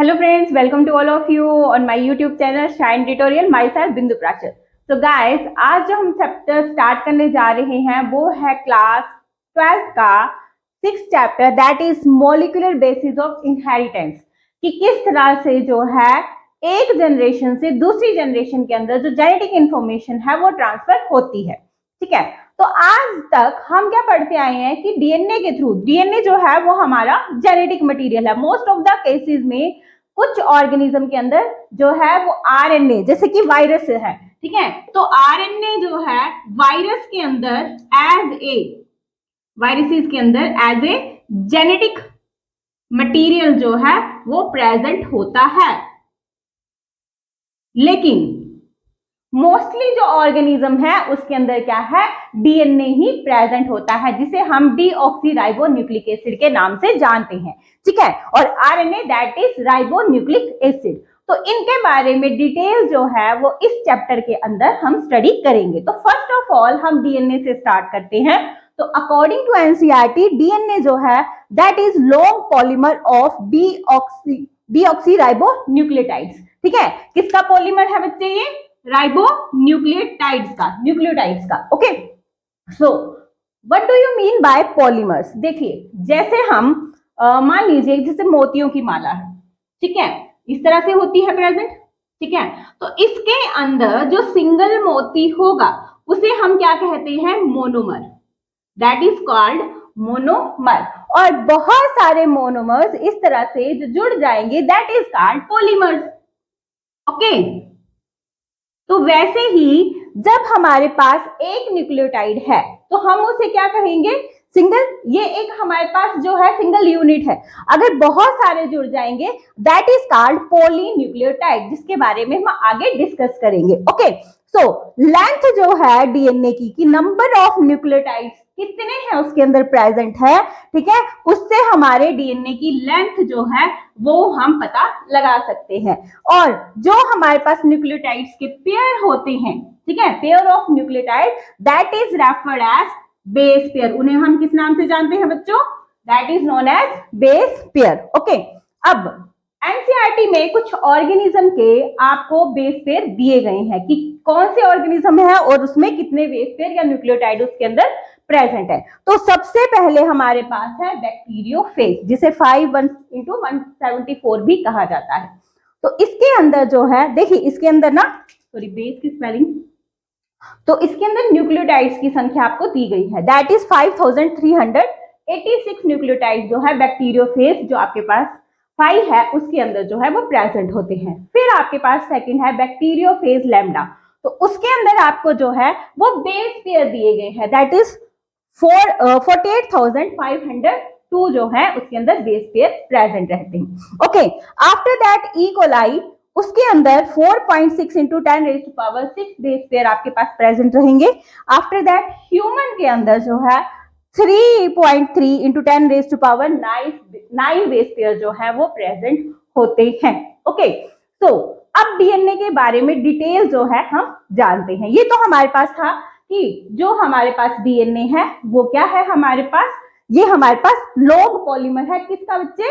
Hello friends, welcome to all of you on my YouTube channel Shine Tutorial. Myself बिंदु प्राचल. So guys, आज जो हम chapter start करने जा रहे हैं वो है क्लास 12th का 6th chapter, that is molecular basis of inheritance. कि किस तरह से जो है एक जनरेशन से दूसरी जनरेशन के अंदर जो जेनेटिक इंफॉर्मेशन है वो ट्रांसफर होती है. ठीक है, तो आज तक हम क्या पढ़ते आए हैं कि डीएनए के थ्रू, डीएनए जो है वो हमारा जेनेटिक मटेरियल है. मोस्ट ऑफ द केसेस में कुछ ऑर्गेनिज्म के अंदर जो है वो आरएनए, जैसे कि वायरस है, ठीक है, तो आरएनए जो है वायरस के अंदर वायरसेस के अंदर एज ए जेनेटिक मटेरियल जो है वो प्रेजेंट होता है. लेकिन मोस्टली जो ऑर्गेनिज्म है उसके अंदर क्या है, डीएनए ही प्रेजेंट होता है, जिसे हम डीऑक्सीराइबोन्यूक्लिक एसिड के नाम से जानते हैं. ठीक है, और RNA that is ribonucleic acid. तो इनके बारे में डिटेल जो है वो इस चैप्टर के अंदर हम स्टडी करेंगे. तो फर्स्ट ऑफ ऑल हम डीएनए से स्टार्ट करते हैं. तो अकॉर्डिंग टू एनसीईआरटी, डीएनए जो है that is long polymer of deoxyribonucleotides. ठीक है, किसका पॉलीमर है बच्चे? ये राइबोन्यूक्लियोटाइड्स का, न्यूक्लियोटाइड्स का. Okay, so what do you mean by polymers? देखिए, जैसे हम मान लीजिए जैसे मोतियों की माला है, ठीक है, इस तरह से होती है प्रेजेंट. ठीक है, तो इसके अंदर जो सिंगल मोती होगा उसे हम क्या कहते हैं? Monomer. That is called monomer. और बहुत सारे मोनोमर्स इस तरह से जो जुड़ जाएंगे that is called polymers. Okay, तो वैसे ही जब हमारे पास एक न्यूक्लियोटाइड है तो हम उसे क्या कहेंगे? सिंगल. ये एक हमारे पास जो है सिंगल यूनिट है. अगर बहुत सारे जुड़ जाएंगे दैट इज कॉल्ड पॉलीन्यूक्लियोटाइड, जिसके बारे में हम आगे डिस्कस करेंगे. ओके, सो लेंथ जो है डीएनए की, कि नंबर ऑफ न्यूक्लियोटाइड्स कितने हैं उसके अंदर प्रेजेंट है, ठीक है, उससे हमारे डीएनए की लेंथ जो है वो हम पता लगा सकते हैं. और जो हमारे पास न्यूक्लियोटाइड्स के पेयर होते हैं, ठीक है, pair of nucleotide that is referred as base pair. उन्हें हम किस नाम से जानते हैं बच्चों? That is known as base pair. Okay, अब एनसीईआरटी में कुछ ऑर्गेनिज्म के आपको बेस पेयर दिए गए हैं कि कौन से ऑर्गेनिज्म है और उसमें कितने बेस पेयर या न्यूक्लियोटाइड उसके अंदर प्रेजेंट है. तो सबसे पहले हमारे पास है बैक्टीरियोफेज, जिसे 5×174 भी कहा जाता है. तो इसके अंदर जो है, देखिए इसके अंदर ना, सॉरी बेस की स्पेलिंग, तो इसके अंदर न्यूक्लियोटाइड्स की संख्या आपको दी गई है, दैट इज 5386 न्यूक्लियोटाइड जो है बैक्टीरियोफेज जो आपके पास 5 है उसके अंदर जो है वो प्रेजेंट होते हैं. फिर आपके पास सेकंड है बैक्टीरियोफेज लैम्डा. तो उसके अंदर आपको जो है वो बेस पेयर दिए गए हैं, दैट इज 48,502 जो है उसके अंदर बेस पेयर प्रेजेंट रहते हैं. Okay, after that E coli, उसके अंदर 4.6 × 10⁻⁶ बेस पेयर आपके पास प्रेजेंट रहेंगे. आफ्टर दैट ह्यूमन के अंदर जो है 3.3 × 10⁹ बेस पेयर जो है वो प्रेजेंट होते हैं. ओके, तो अब डीएनए के बारे में डिटेल जो है हम जानते हैं. ये तो हमारे पास था कि जो हमारे पास डीएनए है वो क्या है हमारे पास, ये हमारे पास लॉन्ग पॉलीमर है. किसका बच्चे?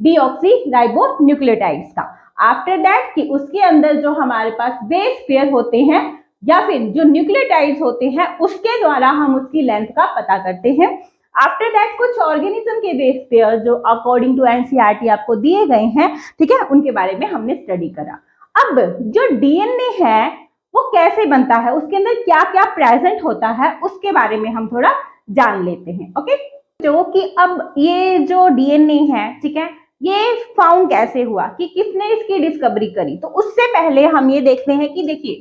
डीऑक्सीराइबोन्यूक्लियोटाइड्स का. आफ्टर दैट कि उसके अंदर जो हमारे पास बेस पेयर होते हैं या फिर जो न्यूक्लियोटाइड्स होते हैं उसके द्वारा हम उसकी लेंथ का पता करते हैं. आफ्टर दैट कुछ ऑर्गेनिज्म के बेस पेयर जो अकॉर्डिंग टू एनसीईआरटी आपको दिए गए हैं, ठीक है, उनके बारे में हमने स्टडी करा. अब जो डीएनए है वो कैसे बनता है, उसके अंदर क्या क्या प्रेजेंट होता है, उसके बारे में हम थोड़ा जान लेते हैं. ओके, जो कि अब ये जो डीएनए है, ठीक है, ये फाउंड कैसे हुआ, कि किसने इसकी डिस्कवरी करी. तो उससे पहले हम ये देखते हैं कि देखिए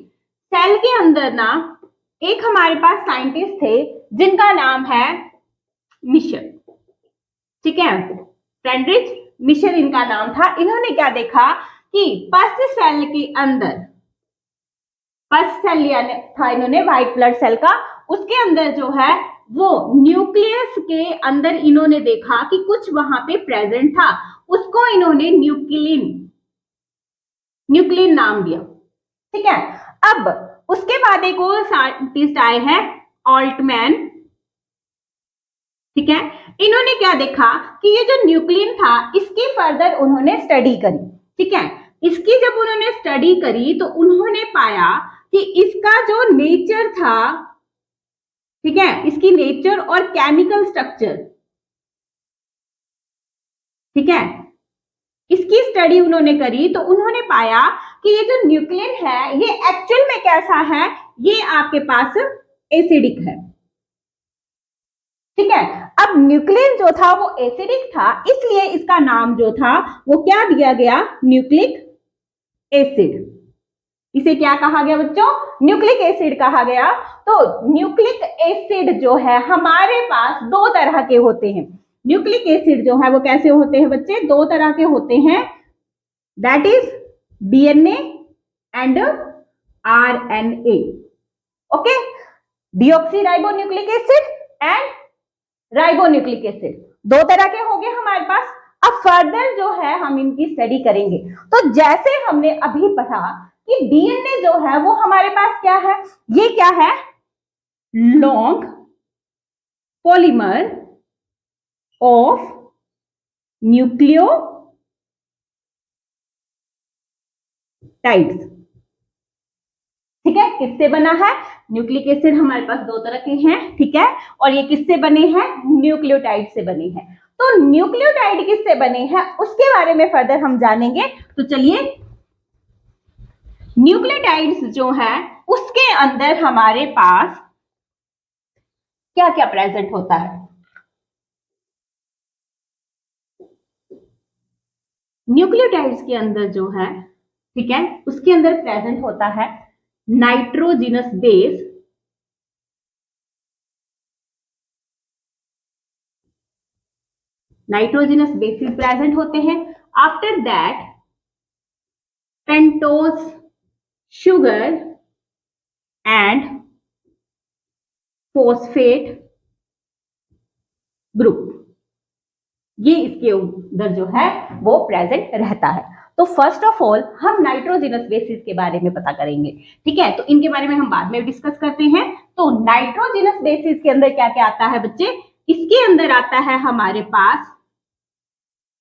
सेल के अंदर ना एक हमारे पास साइंटिस्ट थे जिनका नाम है मिशर. ठीक है, फ्रेडरिक मिशर इनका नाम था. इन्होंने क्या देखा कि पस सेल के अंदर, पस सेल लिया था इन्होंने व्हाइट ब्लड सेल का, उसके अंदर जो है वो न्यूक्लियस के अंदर इन्होंने देखा कि कुछ वहां पे प्रेजेंट था. उसको इन्होंने न्यूक्लिन नाम दिया. ठीक है, अब उसके बाद एक और साइंटिस्ट आए हैं ऑल्टमैन. ठीक है, इन्होंने क्या देखा कि ये जो न्यूक्लिन था इसकी फर्दर उन्होंने स्टडी करी. ठीक है। इसकी जब उन्होंने स्टडी करी तो उन्होंने पाया कि इसका जो नेचर था, ठीक है, इसकी नेचर और केमिकल स्ट्रक्चर, ठीक है, इसकी स्टडी उन्होंने करी तो उन्होंने पाया कि ये जो न्यूक्लियन है ये एक्चुअल में कैसा है, ये आपके पास एसिडिक है, ठीक है। अब न्यूक्लियन जो था वो एसिडिक था, इसलिए इसका नाम जो था वो क्या दिया गया, न्यूक्लिक एसिड। इसे क्या कहा गया बच्चों, न्यूक्लिक एसिड कहा गया। तो न्यूक्लिक एसिड जो है हमारे पास दो तरह के होते हैं। न्यूक्लिक एसिड जो है वो कैसे होते हैं बच्चे, दो तरह के होते हैं, that is DNA and RNA. Okay, deoxyribonucleic acid and ribonucleic acid, दो तरह के हो गए हमारे पास। अब फर्दर जो है हम इनकी स्टडी करेंगे। तो जैसे हमने अभी पढ़ा कि डीएनए जो है वो हमारे पास क्या है, ये क्या है, लॉन्ग पॉलीमर ऑफ न्यूक्लियोटाइड्स, ठीक है। किससे बना है, न्यूक्लिक एसिड हमारे पास दो तरह के हैं, ठीक है, और ये किससे बने हैं, न्यूक्लियोटाइड से बने हैं। तो न्यूक्लियोटाइड किससे बने हैं उसके बारे में फर्दर हम जानेंगे। तो चलिए, न्यूक्लियोटाइड्स जो है उसके अंदर हमारे पास क्या क्या प्रेजेंट होता है। न्यूक्लियोटाइड्स के अंदर जो है, ठीक है, उसके अंदर प्रेजेंट होता है nitrogenous base, nitrogenous basis present होते हैं। After that pentose sugar and phosphate group, ये इसके अंदर जो है वो प्रेजेंट रहता है। तो फर्स्ट ऑफ ऑल हम नाइट्रोजिनस बेसिस के बारे में पता करेंगे, ठीक है, तो इनके बारे में हम बाद में डिस्कस करते हैं। तो नाइट्रोजिनस बेसिस के अंदर क्या क्या आता है बच्चे, इसके अंदर आता है हमारे पास,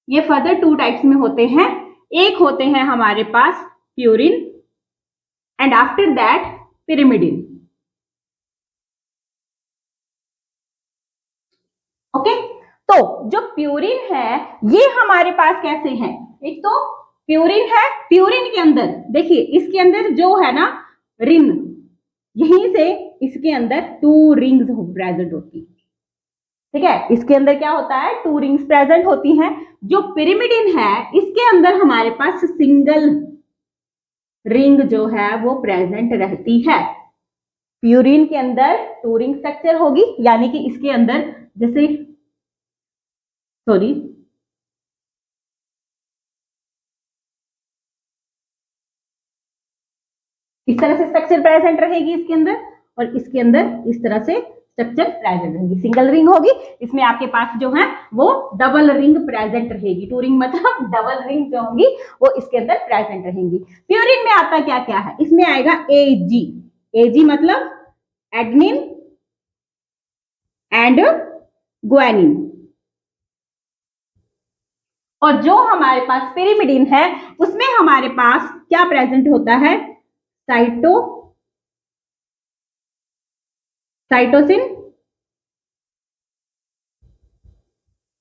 ये फर्दर टू टाइप्स में होते हैं, एक होते हैं हमारे पास purine and after that pyrimidine. Okay, तो जो प्यूरिन है ये हमारे पास कैसे है, एक तो प्यूरिन है, प्यूरिन के अंदर देखिए इसके अंदर जो है ना रिंग, यहीं से इसके अंदर टू रिंग्स प्रेजेंट होती है, ठीक है, इसके अंदर क्या होता है, टू रिंग्स प्रेजेंट होती हैं। जो पिरिमिडिन है इसके अंदर हमारे पास सिंगल रिंग जो है वो प्रेजेंट रहती है। प्यूरिन के अंदर टू रिंग स्ट्रक्चर होगी, यानी कि इसके अंदर जैसे सॉरी इस तरह से स्ट्रक्चर प्रेजेंट रहेगी इसके अंदर, और इसके अंदर इस तरह से स्ट्रक्चर प्रेजेंट रहेगी, सिंगल रिंग होगी, इसमें आपके पास जो है वो डबल रिंग प्रेजेंट रहेगी, टू रिंग मतलब डबल रिंग जो होंगी वो इसके अंदर प्रेजेंट रहेंगी। प्यूरिन में आता क्या क्या है, इसमें आएगा एजी, एजी मतलब एडनिन एंड ग्वानिन, और जो हमारे पास पिरिमिडिन है उसमें हमारे पास क्या प्रेजेंट होता है, साइटोसिन,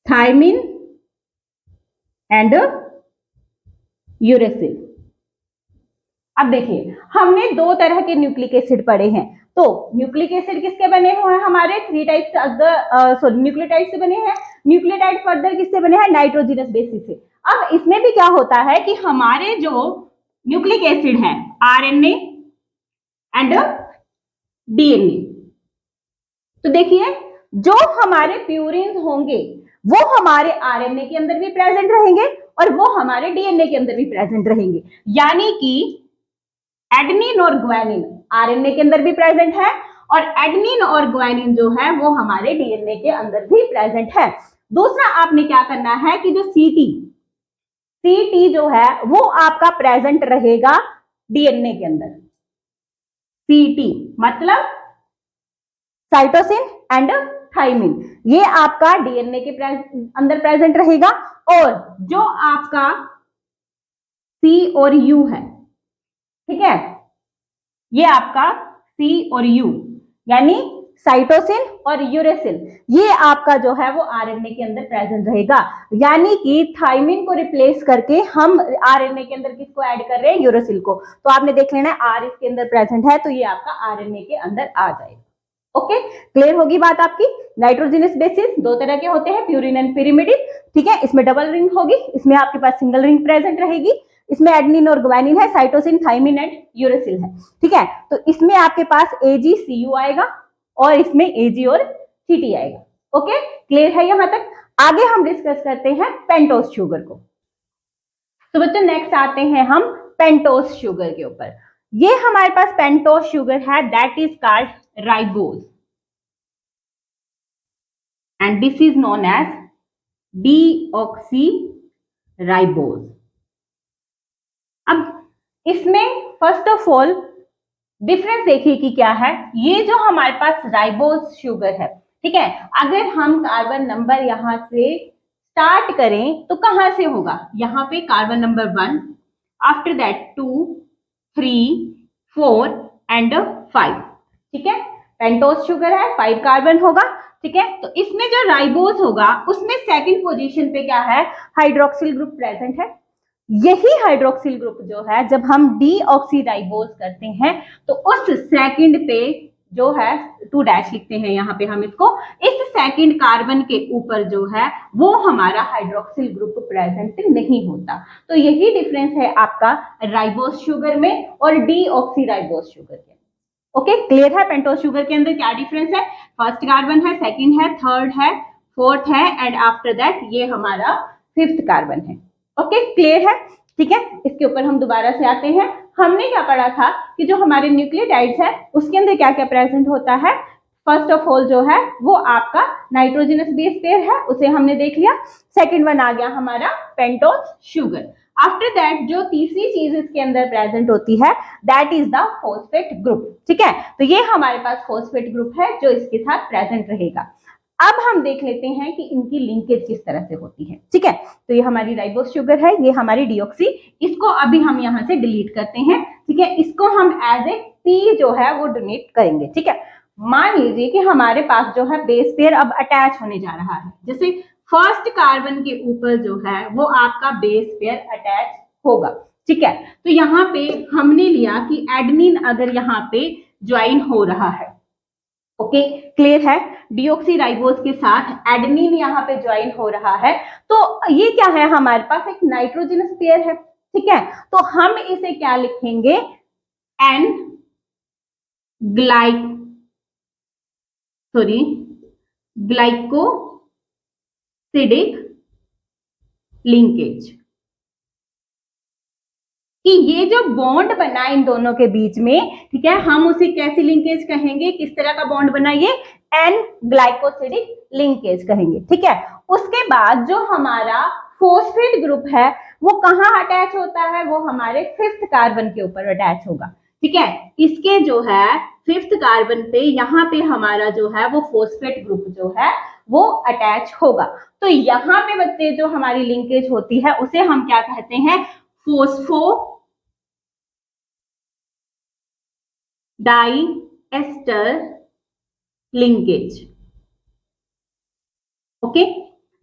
थायमिन एंड यूरेसिल। अब देखिए हमने दो तरह के न्यूक्लिक एसिड पढ़े हैं, तो न्यूक्लिक एसिड किसके बने हुए हैं, हमारे थ्री टाइप्स सॉरी न्यूक्लियोटाइड से बने हैं। न्यूक्लियोटाइड फर्दर किससे बने हैं, नाइट्रोजिनस बेसिस से। अब इसमें भी क्या होता है कि हमारे जो न्यूक्लिक एसिड है आरएनए एंड डीएनए, तो देखिए जो हमारे प्यूरिन होंगे वो हमारे आरएनए के अंदर भी प्रेजेंट रहेंगे और वो हमारे डीएनए के अंदर भी प्रेजेंट रहेंगे, यानी कि एडेनिन और ग्वानिन आरएनए के अंदर भी प्रेजेंट है और एडेनिन और ग्वानिन जो है वो हमारे डीएनए के अंदर भी प्रेजेंट है। दूसरा आपने क्या करना है कि जो सीटी जो है वो आपका प्रेजेंट रहेगा डीएनए के अंदर, सीटी मतलब साइटोसिन एंड थाइमिन, ये आपका डीएनए के अंदर प्रेजेंट रहेगा। और जो आपका C और U है, ठीक है, ये आपका C और U यानी साइटोसिन और यूरेसिल, ये आपका जो है वो आरएनए के अंदर प्रेजेंट रहेगा। यानी कि थाइमिन को रिप्लेस करके हम आरएनए के अंदर किसको ऐड कर रहे हैं, यूरेसिल को। तो आपने देख लेना आर इसके अंदर प्रेजेंट है तो ये आपका आरएनए के अंदर आ जाएगा। ओके, क्लियर होगी बात आपकी। नाइट्रोजनस बेसिस दो तरह के होते हैं, प्यूरिन एंड pyrimidine, ठीक है, इसमें डबल रिंग होगी, इसमें आपके पास सिंगल रिंग प्रेजेंट रहेगी। इसमें एडेनिन और ग्वानिन है, साइटोसिन, थाइमिन एंड यूरेसिल है, ठीक है। तो इसमें आपके पास AgCu आएगा और इसमें Ag और Ct आएगा। ओके, क्लियर है यहां तक। आगे हम डिस्कस करते हैं पेंटोस शुगर को। तो बच्चों नेक्स्ट आते हैं हम पेंटोस शुगर के ऊपर। ये हमारे पास पेंटोस शुगर है, that is called ribose and this is known as deoxyribose. अब इसमें फर्स्ट ऑफ ऑल डिफरेंस देखिए कि क्या है। ये जो हमारे पास राइबोज शुगर है, ठीक है, अगर हम कार्बन नंबर यहां से स्टार्ट करें तो कहां से होगा, यहां पे carbon number 1, after that 2, 3, 4 and 5, ठीक है। पेंटोस शुगर है, 5 कार्बन होगा, ठीक है। तो इसमें जो राइबोज होगा उसमें सेकंड पोजीशन पे क्या है, हाइड्रोक्सिल ग्रुप प्रेजेंट है। यही हाइड्रोक्सिल ग्रुप जो है जब हम डीऑक्सीराइबोज करते हैं तो उस सेकंड पे जो है 2 डैश लिखते हैं यहाँ पे हम इसको, इस सेकंड कार्बन के ऊपर जो है वो हमारा हाइड्रोक्सिल ग्रुप प्रेजेंट नहीं होता। तो यही डिफरेंस है आपका राइबोज शुगर में और डीऑक्सीराइबोज शुगर के। ओके, क्लियर है। पेंटोस शुगर के अंदर क्या डिफरेंस है, फर्स्ट कार्बन है, सेकंड है, थर्ड है, फोर्थ है एंड आफ्टर दैट ये हमारा 5th कार्बन है। ओके, क्लियर है, ठीक है। इसके ऊपर हम दोबारा से आते हैं। हमने क्या पढ़ा था कि जो हमारे न्यूक्लियोटाइड्स है उसके अंदर क्या क्या प्रेजेंट होता है। फर्स्ट ऑफ ऑल जो है वो आपका नाइट्रोजनस बेस पेयर है, उसे हमने देख लिया। सेकंड वन आ गया हमारा पेंटोस शुगर। आफ्टर दैट जो तीसरी चीज इसके अंदर प्रेजेंट होती है that is the phosphate group, ठीक है। तो ये हमारे पास फॉस्फेट ग्रुप है जो इसके साथ प्रेजेंट रहेगा। अब हम देख लेते हैं कि इनकी लिंकेज किस तरह से होती है, ठीक है। तो ये हमारी राइबोज शुगर है, ये हमारी डीऑक्सी, इसको अभी हम यहाँ से डिलीट करते हैं, ठीक है। इसको हम एज ए पी जो है वो डोनेट करेंगे, ठीक है। मान लीजिए कि हमारे पास जो है बेस पेयर अब अटैच होने जा रहा है, जैसे फर्स्ट कार्बन के ऊपर जो है वो आपका बेस पेयर अटैच होगा, ठीक है। तो यहाँ पे हमने लिया कि एडेनिन अगर यहाँ पे ज्वाइन हो रहा है, ओके, क्लियर है, डीऑक्सीराइबोज के साथ एडेनिन यहाँ पे ज्वाइन हो रहा है, तो ये क्या है, हमारे पास एक नाइट्रोजनस पेयर है, ठीक है। तो हम इसे क्या लिखेंगे, एन ग्लाइकोसिडिक लिंकेज, कि ये जो बॉन्ड बना इन दोनों के बीच में, ठीक है, हम उसे कैसी लिंकेज कहेंगे, किस तरह का बॉन्ड बना, ये एन ग्लाइकोसिडिक लिंकेज कहेंगे, ठीक है। उसके बाद जो हमारा फॉस्फेट ग्रुप है वो कहाँ अटैच होता है, वो हमारे 5th कार्बन के ऊपर अटैच होगा, ठीक है। इसके जो है 5th कार्बन पे यहाँ पे हमारा जो है वो फॉस्फेट ग्रुप जो है वो अटैच होगा। तो यहाँ पे बच्चे जो हमारी लिंकेज होती है उसे हम क्या कहते हैं, फोस्फो डाइएस्टर लिंकेज। ओके,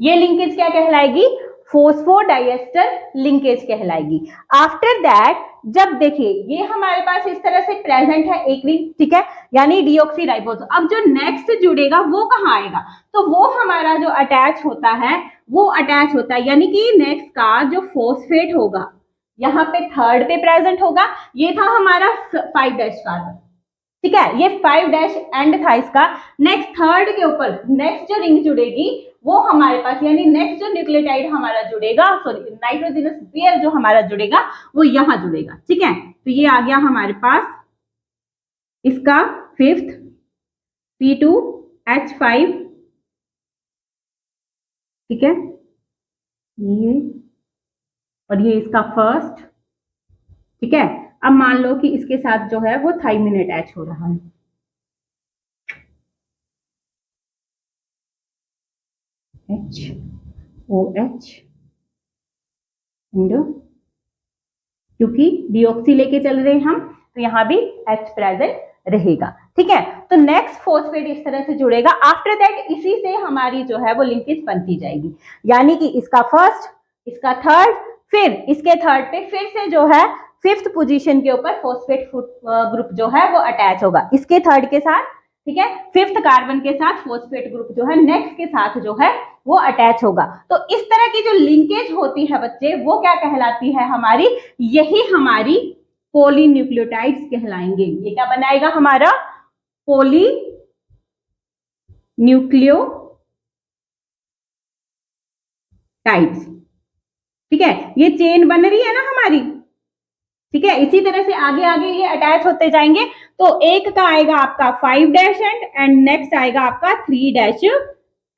ये लिंकेज क्या कहलाएगी, फोस्फोडाइएस्टर लिंकेज कहलाएगी। आफ्टर दैट जब देखिए ये हमारे पास इस तरह से प्रेजेंट है एक रिंग, ठीक है, यानी डीऑक्सीराइबोज। अब जो नेक्स्ट जुड़ेगा वो कहाँ आएगा, तो वो हमारा जो अटैच होता है वो अटैच होता है, यानी कि नेक्स्ट का जो फॉस्फेट होगा यहाँ पे थर्ड पे प्रेजेंट होगा। ये था हमारा 5 डैश कार्बन, ठीक है, ये 5 डैश एंड था इसका। नेक्स्ट थर्ड के ऊपर नेक्स्ट जो रिंग जुड़ेगी वो हमारे पास, यानी नेक्स्ट जो न्यूक्लियोटाइड हमारा जुड़ेगा, सॉरी नाइट्रोजनस पेयर जो हमारा जुड़ेगा वो यहां जुड़ेगा, ठीक है। तो ये आ गया हमारे पास इसका 5th C2H5, ठीक है, ये और ये इसका फर्स्ट, ठीक है। अब मान लो कि इसके साथ जो है वो थाइमिन अटैच हो रहा है, HOH एंड क्योंकि डीऑक्सी लेके चल रहे हैं हम, तो यहाँ भी H प्रेजेंट रहेगा। ठीक है, तो नेक्स्ट फॉस्फेट इस तरह से जुड़ेगा। आफ्टर दैट इसी से हमारी जो है वो लिंकेज बनती जाएगी, यानी कि इसका फर्स्ट, इसका थर्ड, फिर इसके थर्ड पे फिर से जो है फिफ्थ पोजीशन के ऊपर फॉस्फेट ग्रुप जो है वो अटैच होगा इसके थर्ड के साथ। ठीक है, फिफ्थ कार्बन के साथ फॉस्फेट ग्रुप जो है नेक्स्ट के साथ जो है वो अटैच होगा। तो इस तरह की जो लिंकेज होती है बच्चे, वो क्या कहलाती है हमारी, यही हमारी पॉलीन्यूक्लियोटाइड्स कहलाएंगे। ये क्या बनाएगा हमारा, पॉलीन्यूक्लियोटाइड्स। ठीक है, ये चेन बन रही है ना हमारी। ठीक है, इसी तरह से आगे आगे ये अटैच होते जाएंगे। तो एक का आएगा आपका 5' एंड नेक्स्ट आएगा आपका 3'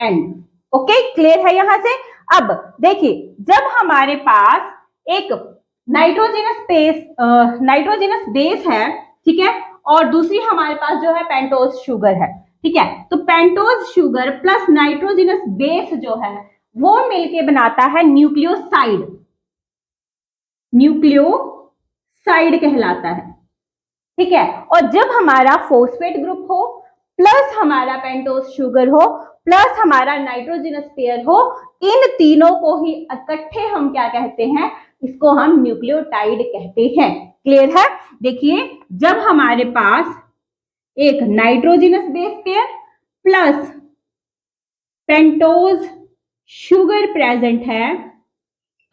एंड। ओके, क्लियर है यहां से। अब देखिए, जब हमारे पास एक नाइट्रोजिनस बेस है, ठीक है, और दूसरी हमारे पास जो है पेंटोज शुगर है। ठीक है, तो pentose sugar plus nitrogenous base जो है वो मिलके बनाता है न्यूक्लियोसाइड। न्यूक्लियोसाइड कहलाता है। ठीक है, और जब हमारा फॉस्फेट ग्रुप हो प्लस हमारा पेंटोज शुगर हो प्लस हमारा नाइट्रोजिनस पेयर हो, इन तीनों को ही इकट्ठे हम क्या कहते हैं, इसको हम न्यूक्लियोटाइड कहते हैं। क्लियर है। देखिए, जब हमारे पास एक nitrogenous base pair plus pentose sugar present है,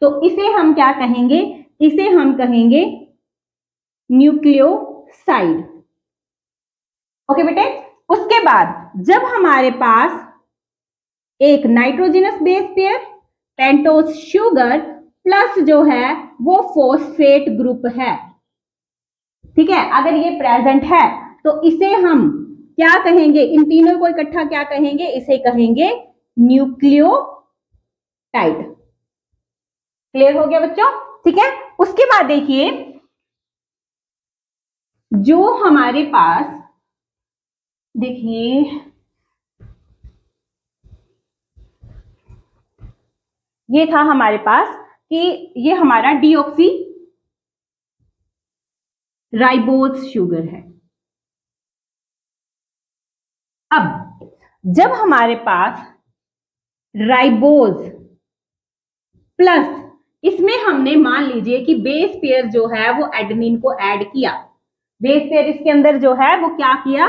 तो इसे हम क्या कहेंगे, इसे हम कहेंगे न्यूक्लियोसाइड। ओके बेटे, उसके बाद जब हमारे पास एक nitrogenous base pair pentose sugar plus जो है वो फॉस्फेट ग्रुप है, ठीक है, अगर ये प्रेजेंट है तो इसे हम क्या कहेंगे, इन तीनों को इकट्ठा क्या कहेंगे, इसे कहेंगे न्यूक्लियोटाइड। क्लियर हो गया बच्चों। ठीक है, उसके बाद देखिए, जो हमारे पास, देखिए ये था हमारे पास कि ये हमारा डीऑक्सी राइबोज शुगर है। अब जब हमारे पास राइबोज प्लस इसमें हमने मान लीजिए कि बेस पेयर जो है वो एडेनिन को ऐड किया, बेस पेयर इसके अंदर जो है वो क्या किया,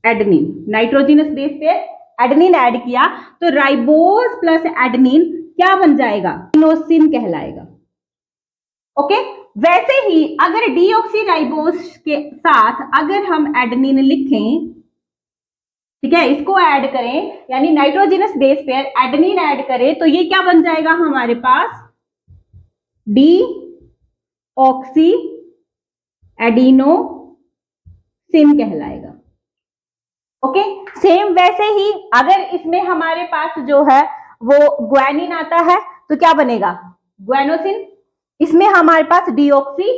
adenine, nitrogenous base pair adenine add किया, तो राइबोज प्लस एडेनिन क्या बन जाएगा, इनोसिन कहलाएगा। ओके, वैसे ही अगर डीऑक्सीराइबोज के साथ अगर हम एडेनिन लिखें, ठीक है, इसको ऐड करें, यानी nitrogenous base pair adenine add करें, तो ये क्या बन जाएगा हमारे पास, डी ऑक्सी एडिनोसिन कहलाएगा। ओके, सेम वैसे ही अगर इसमें हमारे पास जो है वो ग्वानिन आता है तो क्या बनेगा, ग्वानोसिन। इसमें हमारे पास deoxy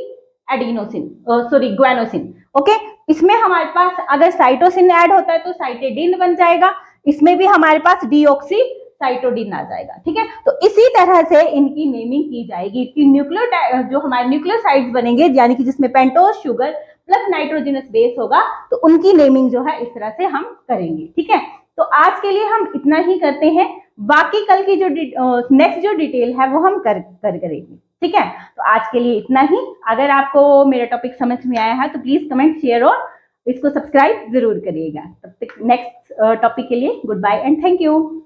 adenosine, sorry guanosine. Okay, इसमें हमारे पास अगर साइटोसिन ऐड होता है तो साइटेडिन बन जाएगा, इसमें भी हमारे पास डीऑक्सी साइटोडिन आ जाएगा। ठीक है, तो इसी तरह से इनकी नेमिंग की जाएगी कि न्यूक्लियोटाइड जो हमारे न्यूक्लियोसाइड्स बनेंगे, यानी कि जिसमें pentose sugar plus nitrogenous base होगा, तो उनकी नेमिंग जो है इस तरह से हम करेंगे। ठीक है, तो आज के लिए हम इतना ही करते हैं, बाकी कल की जो नेक्स्ट जो डिटेल है वो हम करेंगे। ठीक है, तो आज के लिए इतना ही। अगर आपको मेरा टॉपिक समझ में आया है तो प्लीज कमेंट, शेयर और इसको सब्सक्राइब जरूर करिएगा। तब तक नेक्स्ट टॉपिक के लिए good bye and thank you.